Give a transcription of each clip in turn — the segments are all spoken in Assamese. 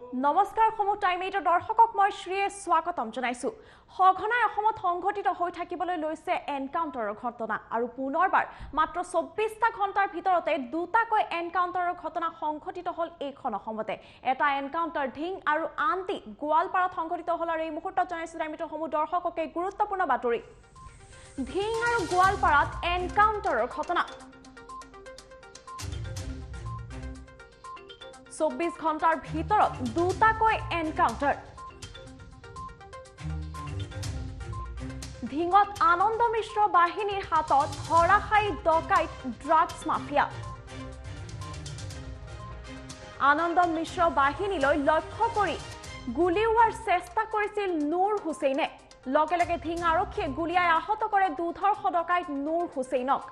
নমস্কাৰ সমুহ টাইম 8 দৰ্শকক মই শ্ৰীয়ে স্বাগতম জনাইছো। সঘনাই অসমত সংঘটিত হৈ থাকিবলৈ লৈছে এনকাউণ্টাৰৰ ঘটনা আৰু পুনৰবাৰ মাত্ৰ 24টা ঘণ্টাৰ ভিতৰতে দুটাকৈ এনকাউণ্টাৰৰ ঘটনা সংঘটিত হ'ল এইখন অসমতে। এটা এনকাউণ্টাৰ ঢিং আৰু আনটি গোৱালপাৰাত সংঘটিত হ'ল আৰু এই মুহূৰ্তত জনাইছো টাইম 8 সমুহ দৰ্শকক এই গুৰুত্বপূৰ্ণ বাতৰি। ঢিং আৰু গোৱালপাৰাত এনকাউণ্টাৰৰ ঘটনা 24 ঘণ্টাৰ ভিতৰত দুটাকৈ এনকাউণ্টাৰ। ঢিঙত আনন্দ মিশ্ৰ বাহিনীৰ হাতত ধৰাশায়ী ডকাইত ড্ৰাগছ মাফিয়া। আনন্দ মিশ্ৰ বাহিনীলৈ লক্ষ্য কৰি গুলীওৱাৰ চেষ্টা কৰিছিল নুৰ হুছেইনে। লগে লগে ঢিং আৰক্ষীয়ে গুলীয়াই আহত কৰে দুধৰ্ষ ডকাইত নুৰ হুছেইনক।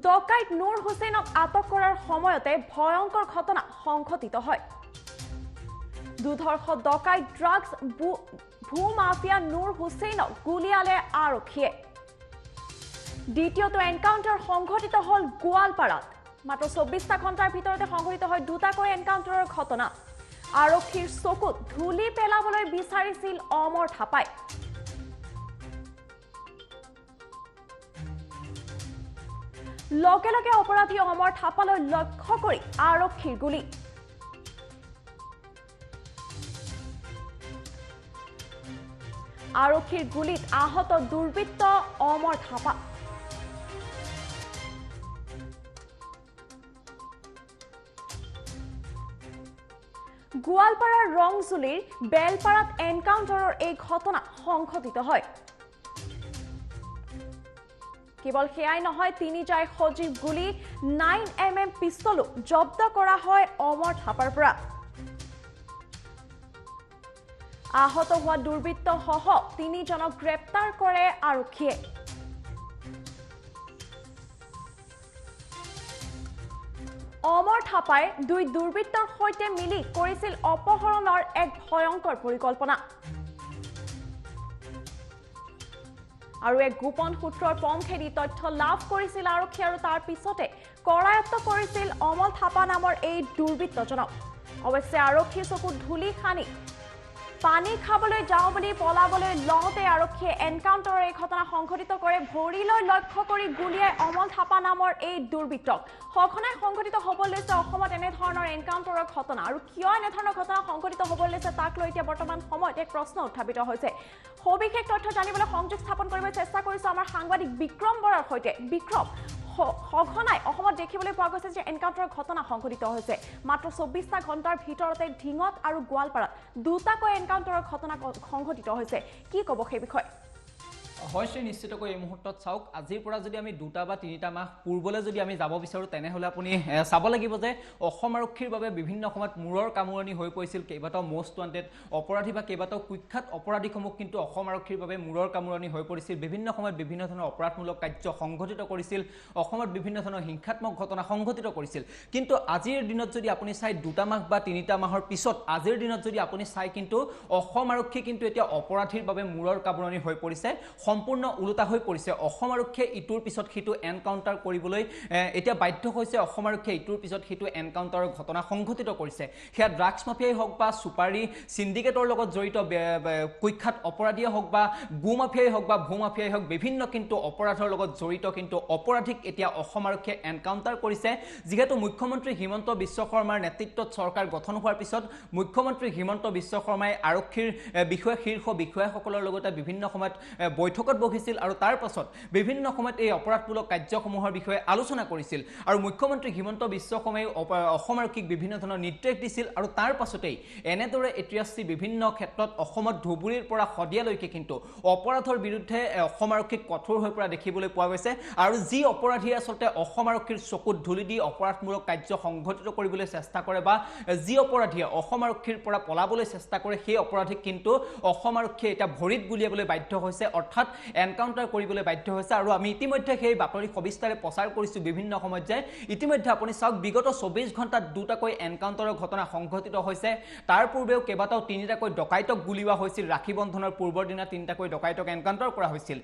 ডকাইত নুৰ হুছেইনক আটক কৰাৰ সময়তে ভয়ংকৰ ঘটনা সংঘটিত হয়। দুধৰ্ষ ডকাইত ড্ৰাগছ ভূ মাফিয়া নুৰ হুছেইনক গুলীয়ালে আৰক্ষীয়ে। দ্বিতীয়টো এনকাউণ্টাৰ সংঘটিত হ'ল গোৱালপাৰাত। মাত্ৰ 24টা ঘণ্টাৰ ভিতৰতে সংঘটিত হয় দুটাকৈ এনকাউণ্টাৰৰ ঘটনা। আৰক্ষীৰ চকুত ধূলি পেলাবলৈ বিচাৰিছিল অমৰ থাপাই। লগে লগে অপৰাধী অমৰ থাপালৈ লক্ষ্য কৰি আৰক্ষীৰ গুলী। আৰক্ষীৰ গুলীত আহত দুৰ্বৃত্ত অমৰ থাপা। গোৱালপাৰাৰ ৰংজুলিৰ বেলপাৰাত এনকাউণ্টাৰৰ এই ঘটনা সংঘটিত হয়। কেৱল সেয়াই নহয়, তিনি জাই সজীৱ গুলী 9mm পিষ্টলো জব্দ কৰা হয় অমৰ থাপাৰ পৰা। আহত হোৱা দুৰ্বৃত্তসহ তিনিজনক গ্ৰেপ্তাৰ কৰে আৰক্ষীয়ে। অমৰ থাপাই দুই দুৰ্বৃত্তৰ সৈতে মিলি কৰিছিল অপহৰণৰ এক ভয়ংকৰ পৰিকল্পনা। আৰু এক গোপন সূত্ৰৰ পমখেদি তথ্য লাভ কৰিছিল আৰক্ষী আৰু তাৰ পিছতে কৰায়ত্ব কৰিছিল অমল থাপা নামৰ এই দুৰ্বৃত্তজনক। অৱশ্যে আৰক্ষীৰ চকুত ধূলি সানি পানী খাবলৈ যাওঁ বুলি পলাবলৈ লওঁতে আৰক্ষীয়ে এনকাউণ্টাৰৰ এই ঘটনা সংঘটিত কৰে। ভৰিলৈ লক্ষ্য কৰি গুলীয়াই অমল থাপা নামৰ এই দুৰ্বৃত্তক। সঘনাই সংঘটিত হ'ব লৈছে অসমত এনেধৰণৰ এনকাউণ্টাৰৰ ঘটনা আৰু কিয় এনেধৰণৰ ঘটনা সংঘটিত হ'ব লৈছে তাক লৈ এতিয়া বৰ্তমান সময়ত এক প্ৰশ্ন উত্থাপিত হৈছে। সবিশেষ তথ্য জানিবলৈ সংযোগ স্থাপন কৰিবলৈ চেষ্টা কৰিছো আমাৰ সাংবাদিক বিক্ৰম বৰাৰ সৈতে। বিক্ৰম, সঘনাই অসমত দেখিবলৈ পোৱা গৈছে যে এনকাউণ্টাৰৰ ঘটনা সংঘটিত হৈছে। মাত্ৰ 24টা ঘণ্টাৰ ভিতৰতে ঢিঙত আৰু গোৱালপাৰাত দুটাকৈ এনকাউণ্টাৰৰ ঘটনা সংঘটিত হৈছে। কি ক'ব সেই বিষয়ে? হয়ছে নিশ্চিতকৈ এই মুহূৰ্তত চাওক, আজিৰ পৰা যদি আমি 2টা বা 3টা মাহ পূৰ্বলৈ যদি আমি যাব বিচাৰোঁ তেনেহ'লে আপুনি চাব লাগিব যে অসম আৰক্ষীৰ বাবে বিভিন্ন সময়ত মূৰৰ কামোৰণি হৈ পৰিছিল কেইবাটাও মষ্ট ৱান্টেড অপৰাধী বা কেইবাটাও কুখ্যাত অপৰাধীসমূহ কিন্তু অসম আৰক্ষীৰ বাবে মূৰৰ কামোৰণি হৈ পৰিছিল। বিভিন্ন সময়ত বিভিন্ন ধৰণৰ অপৰাধমূলক কাৰ্য সংঘটিত কৰিছিল, অসমত বিভিন্ন ধৰণৰ হিংসাত্মক ঘটনা সংঘটিত কৰিছিল। কিন্তু আজিৰ দিনত যদি আপুনি চাই 2টা মাহ বা 3টা মাহৰ পিছত আজিৰ দিনত যদি আপুনি চাই কিন্তু অসম আৰক্ষী কিন্তু এতিয়া অপৰাধীৰ বাবে মূৰৰ কামোৰণি হৈ পৰিছে। সম্পূৰ্ণ ওলোটা হৈ পৰিছে। অসম আৰক্ষীয়ে ইটোৰ পিছত সিটো এনকাউণ্টাৰ কৰিবলৈ এতিয়া বাধ্য হৈছে। অসম আৰক্ষীয়ে ইটোৰ পিছত সিটো এনকাউণ্টাৰৰ ঘটনা সংঘটিত কৰিছে। সেয়া ড্ৰাগছ মাফিয়াই হওক বা চুপাৰী চিণ্ডিকেটৰ লগত জড়িত কুখ্যাত অপৰাধীয়ে হওক বা গো মাফিয়াই হওক বা ভূ মাফিয়াই হওক, বিভিন্ন কিন্তু অপৰাধৰ লগত জড়িত কিন্তু অপৰাধীক এতিয়া অসম আৰক্ষীয়ে এনকাউণ্টাৰ কৰিছে। যিহেতু মুখ্যমন্ত্ৰী হিমন্ত বিশ্ব শৰ্মাৰ নেতৃত্বত চৰকাৰ গঠন হোৱাৰ পিছত মুখ্যমন্ত্ৰী হিমন্ত বিশ্ব শৰ্মাই আৰক্ষীৰ শীৰ্ষ বিষয়াসকলৰ লগতে বিভিন্ন সময়ত বৈঠকত বহিছিল আৰু তাৰ পাছত বিভিন্ন সময়ত এই অপৰাধমূলক কাৰ্যসমূহৰ বিষয়ে আলোচনা কৰিছিল। আৰু মুখ্যমন্ত্ৰী হিমন্ত বিশ্ব শৰ্মাই অসম আৰক্ষীক বিভিন্ন ধৰণৰ নিৰ্দেশ দিছিল আৰু তাৰ পাছতেই এনেদৰে এতিয়াচি বিভিন্ন ক্ষেত্ৰত অসমত ধুবুৰীৰ পৰা শদিয়ালৈকে কিন্তু অপৰাধৰ বিৰুদ্ধে অসম আৰক্ষীক কঠোৰ হৈ পৰা দেখিবলৈ পোৱা গৈছে। আৰু যি অপৰাধীয়ে আচলতে অসম আৰক্ষীৰ চকুত ধূলি দি অপৰাধমূলক কাৰ্য সংঘটিত কৰিবলৈ চেষ্টা কৰে বা যি অপৰাধীয়ে অসম আৰক্ষীৰ পৰা পলাবলৈ চেষ্টা কৰে সেই অপৰাধীক কিন্তু অসম আৰক্ষীয়ে এতিয়া ভৰিত গুলিয়াবলৈ বাধ্য হৈছে, অৰ্থাৎ এনকাউণ্টাৰ কৰিবলৈ বাধ্য হৈছে। আৰু আমি ইতিমধ্যে সেই বাতৰি সবিস্তাৰে প্ৰচাৰ কৰিছোঁ বিভিন্ন সময়ত যে ইতিমধ্যে আপুনি চাওক বিগত 24 ঘণ্টাত দুটাকৈ এনকাউণ্টাৰৰ ঘটনা সংঘটিত হৈছে। তাৰ পূৰ্বেও কেইবাটাও 3টাকৈ ডকাইতক গুলিওৱা হৈছিল। ৰাখী বন্ধনৰ পূৰ্বৰ দিনা 3টাকৈ ডকাইতক এনকাউণ্টাৰ কৰা হৈছিল।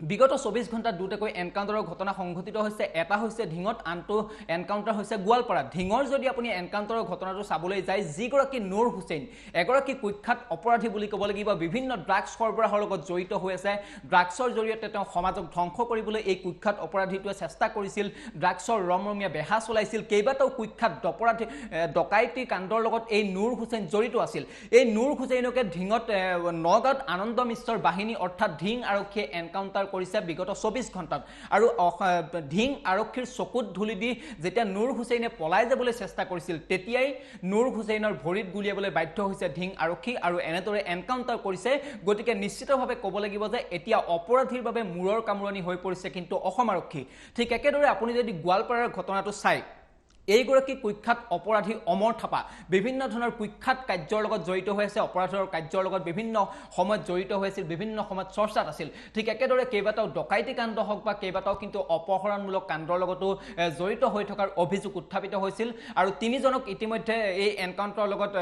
বিগত 24 ঘণ্টাত দুটাকৈ এনকাউণ্টাৰৰ ঘটনা সংঘটিত হৈছে এটা হৈছে ঢিঙত আনটো এনকাউণ্টাৰ হৈছে গোৱালপাৰাত ঢিঙৰ যদি আপুনি এনকাউণ্টাৰৰ ঘটনাটো চাবলৈ যায় যিগৰাকী নুৰ হুছেইন এগৰাকী কুখ্যাত অপৰাধী বুলি ক'ব লাগিব বিভিন্ন ড্ৰাগছ সৰবৰাহৰ লগত জড়িত হৈ আছে ড্ৰাগছৰ জৰিয়তে তেওঁ সমাজক ধ্বংস কৰিবলৈ এই কুখ্যাত অপৰাধীটোৱে চেষ্টা কৰিছিল ড্ৰাগছৰ ৰমৰমীয়া বেহা চলাইছিল কেইবাটাও কুখ্যাত অপৰাধী ডকাইতি কাণ্ডৰ লগত এই নুৰ হুছেইন জড়িত আছিল এই নুৰ হুছেইনকে ঢিঙত নগাঁৱত আনন্দ মিশ্ৰৰ বাহিনী অৰ্থাৎ ঢিং আৰক্ষীয়ে এনকাউণ্টাৰ কৰিছে বিগত 24 ঘণ্টাত আৰু ঢিং আৰক্ষীৰ চকুত ধুলি দি যেতিয়া নুৰ হুছেইনে পলাই যাবলৈ চেষ্টা কৰিছিল তেতিয়াই নুৰ হুছেইনৰ ভৰিত গুলিয়াবলৈ বাধ্য হৈছে ঢিং আৰক্ষী আৰু এনেদৰে এনকাউণ্টাৰ কৰিছে গতিকে নিশ্চিতভাৱে ক'ব লাগিব যে এতিয়া অপৰাধীৰ বাবে মূৰৰ কামুৰণি হৈ পৰিছে কিন্তু অসম আৰক্ষী ঠিক একেদৰে আপুনি যদি গোৱালপাৰাৰ ঘটনাটো চাই এইগৰাকী কুখ্যাত অপৰাধী অমৰ থাপা বিভিন্ন ধৰণৰ কুখ্যাত কাৰ্যৰ লগত জড়িত হৈ আছে অপৰাধৰ কাৰ্যৰ লগত বিভিন্ন সময়ত জড়িত হৈছিল বিভিন্ন সময়ত চৰ্চাত আছিল ঠিক একেদৰে কেইবাটাও ডকাইতি কাণ্ড হওক বা কেইবাটাও কিন্তু অপহৰণমূলক কাণ্ডৰ লগতো জড়িত হৈ থকাৰ অভিযোগ উত্থাপিত হৈছিল আৰু তিনিজনক ইতিমধ্যে এই এনকাউণ্টাৰৰ লগত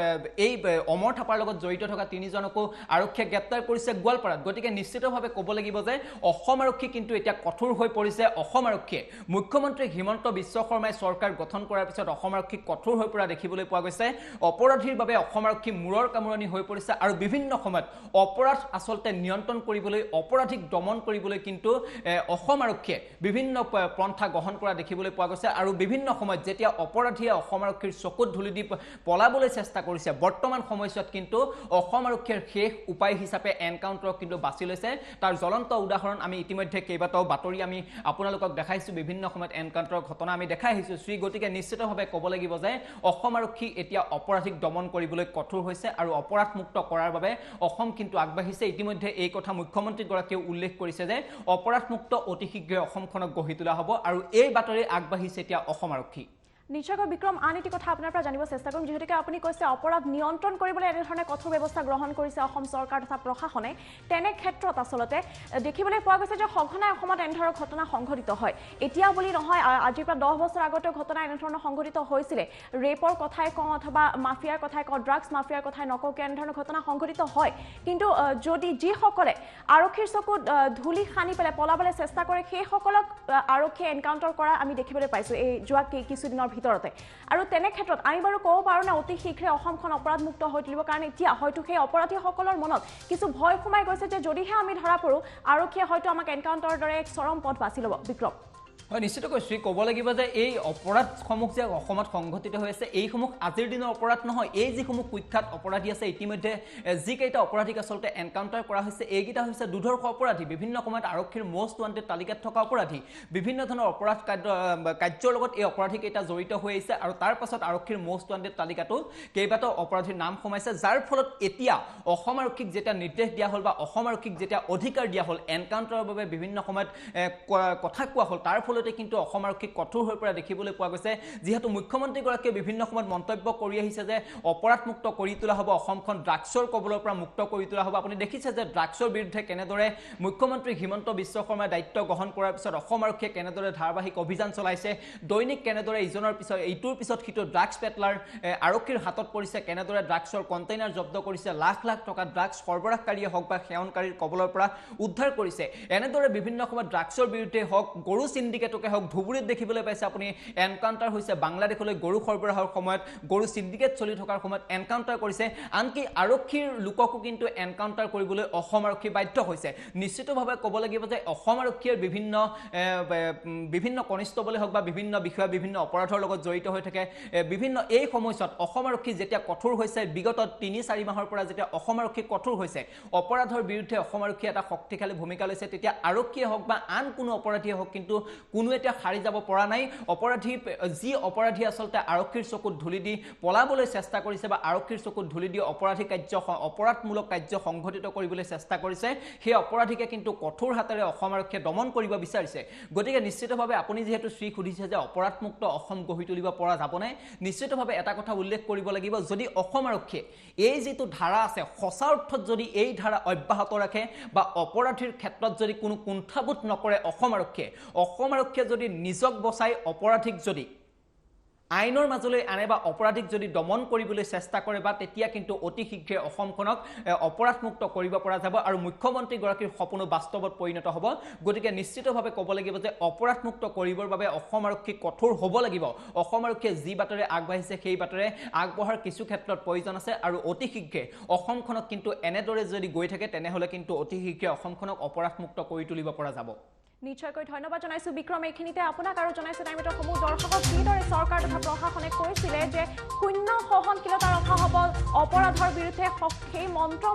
এই অমৰ থাপাৰ লগত জড়িত থকা তিনিজনকো আৰক্ষীয়ে গ্ৰেপ্তাৰ কৰিছে গোৱালপাৰাত গতিকে নিশ্চিতভাৱে ক'ব লাগিব যে অসম আৰক্ষী কিন্তু এতিয়া কঠোৰ হৈ পৰিছে অসম আৰক্ষীয়ে মুখ্যমন্ত্ৰী হিমন্ত বিশ্ব শৰ্মাই চৰকাৰ গঠন কৰাৰ পিছত অসম আৰক্ষী কঠোৰ হৈ পৰা দেখিবলৈ পোৱা গৈছে অপৰাধীৰ বাবে অসম আৰক্ষী মূৰৰ কামৰণি হৈ পৰিছে আৰু বিভিন্ন সময়ত অপৰাধ আচলতে নিয়ন্ত্ৰণ কৰিবলৈ অপৰাধীক দমন কৰিবলৈ কিন্তু অসম আৰক্ষীয়ে বিভিন্ন পন্থা গ্ৰহণ কৰা দেখিবলৈ পোৱা গৈছে আৰু বিভিন্ন সময়ত যেতিয়া অপৰাধীয়ে অসম আৰক্ষীৰ চকুত ধুলি দি পলাবলৈ চেষ্টা কৰিছে বৰ্তমান সময়ছোৱাত কিন্তু অসম আৰক্ষীৰ শেষ উপায় হিচাপে এনকাউণ্টাৰক কিন্তু বাছি লৈছে তাৰ জ্বলন্ত উদাহৰণ আমি ইতিমধ্যে কেইবাটাও বাতৰি আমি আপোনালোকক দেখাইছো বিভিন্ন সময়ত এনকাউণ্টাৰৰ ঘটনা আমি দেখাই আহিছো শ্ৰী গতিকে নিশ্চিতভাৱে ক'ব লাগিব যে অসম আৰক্ষী এতিয়া অপৰাধীক দমন কৰিবলৈ কঠোৰ হৈছে আৰু অপৰাধমুক্ত কৰাৰ বাবে অসম কিন্তু আগবাঢ়িছে ইতিমধ্যে এই কথা মুখ্যমন্ত্ৰীগৰাকীয়ে উল্লেখ কৰিছে যে অপৰাধমুক্ত অতি শীঘ্ৰে অসমখনক গঢ়ি তোলা হ'ব আৰু এই বাতৰি আগবাঢ়িছে এতিয়া অসম আৰক্ষী নিশ্চয়কৈ বিক্ৰম আন এটি কথা আপোনাৰ পৰা জানিব চেষ্টা কৰিম যিহেতুকে আপুনি কৈছে অপৰাধ নিয়ন্ত্ৰণ কৰিবলৈ এনেধৰণে কঠোৰ ব্যৱস্থা গ্ৰহণ কৰিছে অসম চৰকাৰ তথা প্ৰশাসনে তেনে ক্ষেত্ৰত আচলতে দেখিবলৈ পোৱা গৈছে যে সঘনাই অসমত এনেধৰণৰ ঘটনা সংঘটিত হয় এতিয়া বুলি নহয় আজিৰ পৰা 10 বছৰ আগতে ঘটনা এনেধৰণৰ সংঘটিত হৈছিলে ৰেপৰ কথাই কওঁ অথবা মাফিয়াৰ কথাই কওঁ ড্ৰাগছ মাফিয়াৰ কথাই নকওঁ এনেধৰণৰ ঘটনা সংঘটিত হয় কিন্তু যদি যিসকলে আৰক্ষীৰ চকুত ধুলি সানি পেলাই পলাবলৈ চেষ্টা কৰে সেইসকলক আৰক্ষীয়ে এনকাউণ্টাৰ কৰা আমি দেখিবলৈ পাইছোঁ এই যোৱা কিছুদিনৰ ভিতৰতে আৰু তেনে ক্ষেত্ৰত আমি বাৰু ক'ব পাৰোঁ না অতি শীঘ্ৰে অসমখন অপৰাধমুক্ত হৈ তুলিব কাৰণ এতিয়া হয়তো সেই অপৰাধীসকলৰ মনত কিছু ভয় সোমাই গৈছে যে যদিহে আমি ধৰা পৰোঁ আৰক্ষীয়ে হয়তো আমাক এনকাউণ্টাৰৰ দৰে এক চৰম পথ বাছি ল'ব বিক্ৰম হয় নিশ্চিতকৈ শ্ৰী ক'ব লাগিব যে এই অপৰাধসমূহ যে অসমত সংঘটিত হৈ আছে এইসমূহ আজিৰ দিনৰ অপৰাধ নহয় এই যিসমূহ কুখ্যাত অপৰাধী আছে ইতিমধ্যে যিকেইটা অপৰাধীক আচলতে এনকাউণ্টাৰ কৰা হৈছে এইকেইটা হৈছে দুৰ্ধৰ্ষ অপৰাধী বিভিন্ন সময়ত আৰক্ষীৰ মষ্ট ৱান্টেড তালিকাত থকা অপৰাধী বিভিন্ন ধৰণৰ অপৰাধ কাৰ্যৰ লগত এই অপৰাধীকেইটা জড়িত হৈ আহিছে আৰু তাৰ পাছত আৰক্ষীৰ মষ্ট ৱান্টেড তালিকাতো কেইবাটাও অপৰাধীৰ নাম সোমাইছে যাৰ ফলত এতিয়া অসম আৰক্ষীক যেতিয়া নিৰ্দেশ দিয়া হ'ল বা অসম আৰক্ষীক যেতিয়া অধিকাৰ দিয়া হ'ল এনকাউণ্টাৰৰ বাবে বিভিন্ন সময়ত কথা কোৱা হ'ল তাৰ কিন্তু অসম আৰক্ষী কঠোৰ হৈ পৰা দেখিবলৈ পোৱা গৈছে যিহেতু মুখ্যমন্ত্ৰীগৰাকীয়ে বিভিন্ন সময়ত মন্তব্য কৰি আহিছে যে অপৰাধমুক্ত কৰি তোলা হ'ব অসমখন ড্ৰাগছৰ কবলৰ পৰা মুক্ত কৰি তোলা হ'ব আপুনি দেখিছে যে ড্ৰাগছৰ বিৰুদ্ধে কেনেদৰে মুখ্যমন্ত্ৰী হিমন্ত বিশ্ব শৰ্মাই দায়িত্ব গ্ৰহণ কৰাৰ পিছত অসম আৰক্ষীয়ে কেনেদৰে ধাৰাবাহিক অভিযান চলাইছে দৈনিক কেনেদৰে ইজনৰ পিছত এইটোৰ পিছত সিটো ড্ৰাগছ পেটলাৰ আৰক্ষীৰ হাতত পৰিছে কেনেদৰে ড্ৰাগছৰ কণ্টেইনাৰ জব্দ কৰিছে লাখ লাখ টকা ড্ৰাগছ সৰবৰাহকাৰীয়ে হওক বা সেৱনকাৰীৰ কবলৰ পৰা উদ্ধাৰ কৰিছে এনেদৰে বিভিন্ন সময়ত ড্ৰাগছৰ বিৰুদ্ধে হওক গৰু চিণ্ডিকেটকে হওক ধুবুৰীত দেখিবলৈ পাইছে আপুনি এনকাউণ্টাৰ হৈছে বাংলাদেশলৈ গৰু সৰবৰাহৰ সময়ত গৰু চিণ্ডিকেট চলি থকাৰ সময়ত এনকাউণ্টাৰ কৰিছে আনকি আৰক্ষীৰ লোককো কিন্তু এনকাউণ্টাৰ কৰিবলৈ অসম আৰক্ষী বাধ্য হৈছে নিশ্চিতভাৱে ক'ব লাগিব যে অসম আৰক্ষীৰ বিভিন্ন কনিষ্টবলে হওক বা বিভিন্ন বিষয়া বিভিন্ন অপৰাধৰ লগত জড়িত হৈ থাকে বিভিন্ন এই সময়ছোৱাত অসম আৰক্ষী যেতিয়া কঠোৰ হৈছে বিগত 3-4 মাহৰ পৰা যেতিয়া অসম আৰক্ষী কঠোৰ হৈছে অপৰাধৰ বিৰুদ্ধে অসম আৰক্ষীয়ে এটা শক্তিশালী ভূমিকা লৈছে তেতিয়া আৰক্ষীয়ে হওক বা আন কোনো অপৰাধীয়ে হওক কিন্তু কোনো এতিয়া হাৰি যাব পৰা নাই যি অপৰাধী আচলতে আৰক্ষীৰ চকুত ধুলি দি পলাবলৈ চেষ্টা কৰিছে বা আৰক্ষীৰ চকুত ধুলি দি অপৰাধমূলক কাৰ্য সংঘটিত কৰিবলৈ চেষ্টা কৰিছে সেই অপৰাধীকে কিন্তু কঠোৰ হাতেৰে অসম আৰক্ষীয়ে দমন কৰিব বিচাৰিছে গতিকে নিশ্চিতভাৱে আপুনি যিহেতু শ্ৰী সুধিছে যে অপৰাধমুক্ত অসম গঢ়ি তুলিব পৰা যাবনে নিশ্চিতভাৱে এটা কথা উল্লেখ কৰিব লাগিব যদি অসম আৰক্ষীয়ে এই যিটো ধাৰা আছে সঁচা অৰ্থত যদি এই ধাৰা অব্যাহত ৰাখে বা অপৰাধীৰ ক্ষেত্ৰত যদি কোনো কুণ্ঠাবোধ নকৰে অসম আৰক্ষীয়ে যদি নিজক বচাই অপৰাধীক যদি আইনৰ মাজলৈ আনে বা অপৰাধীক যদি দমন কৰিবলৈ চেষ্টা কৰে বা তেতিয়া কিন্তু অতি শীঘ্ৰে অসমখনক অপৰাধমুক্ত কৰিব পৰা যাব আৰু মুখ্যমন্ত্ৰীগৰাকীৰ সপোনো বাস্তৱত পৰিণত হ'ব। গতিকে নিশ্চিতভাৱে ক'ব লাগিব যে অপৰাধমুক্ত কৰিবৰ বাবে অসম আৰক্ষী কঠোৰ হ'ব লাগিব। অসম আৰক্ষীয়ে যি বাটৰে আগবাঢ়িছে সেই বাটৰে আগবঢ়াৰ কিছু ক্ষেত্ৰত প্ৰয়োজন আছে আৰু অতি শীঘ্ৰে অসমখনক কিন্তু এনেদৰে যদি গৈ থাকে তেনেহ'লে কিন্তু অতি শীঘ্ৰে অসমখনক অপৰাধমুক্ত কৰি তুলিব পৰা যাব। নিশ্চয়কৈ ধন্যবাদ জনাইছো বিক্ৰম। এইখিনিতে আপোনাক আৰু জনাইছো টাইমটোৰ সমূহ দৰ্শকক যিদৰে চৰকাৰ তথা প্ৰশাসনে কৈছিলে যে শূন্য সহনশীলতা ৰখা হ'ব অপৰাধৰ বিৰুদ্ধে, সেই মন্ত্ৰ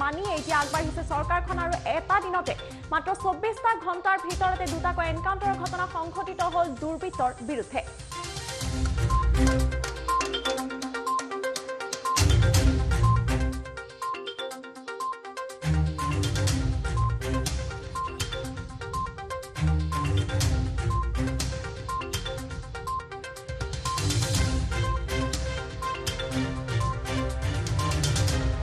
মানি এতিয়া আগবাঢ়িছে চৰকাৰখন আৰু এটা দিনতে মাত্ৰ 24টা ঘণ্টাৰ ভিতৰতে দুটাকৈ এনকাউণ্টাৰৰ ঘটনা সংঘটিত হ'ল দুৰ্বৃত্তৰ বিৰুদ্ধে।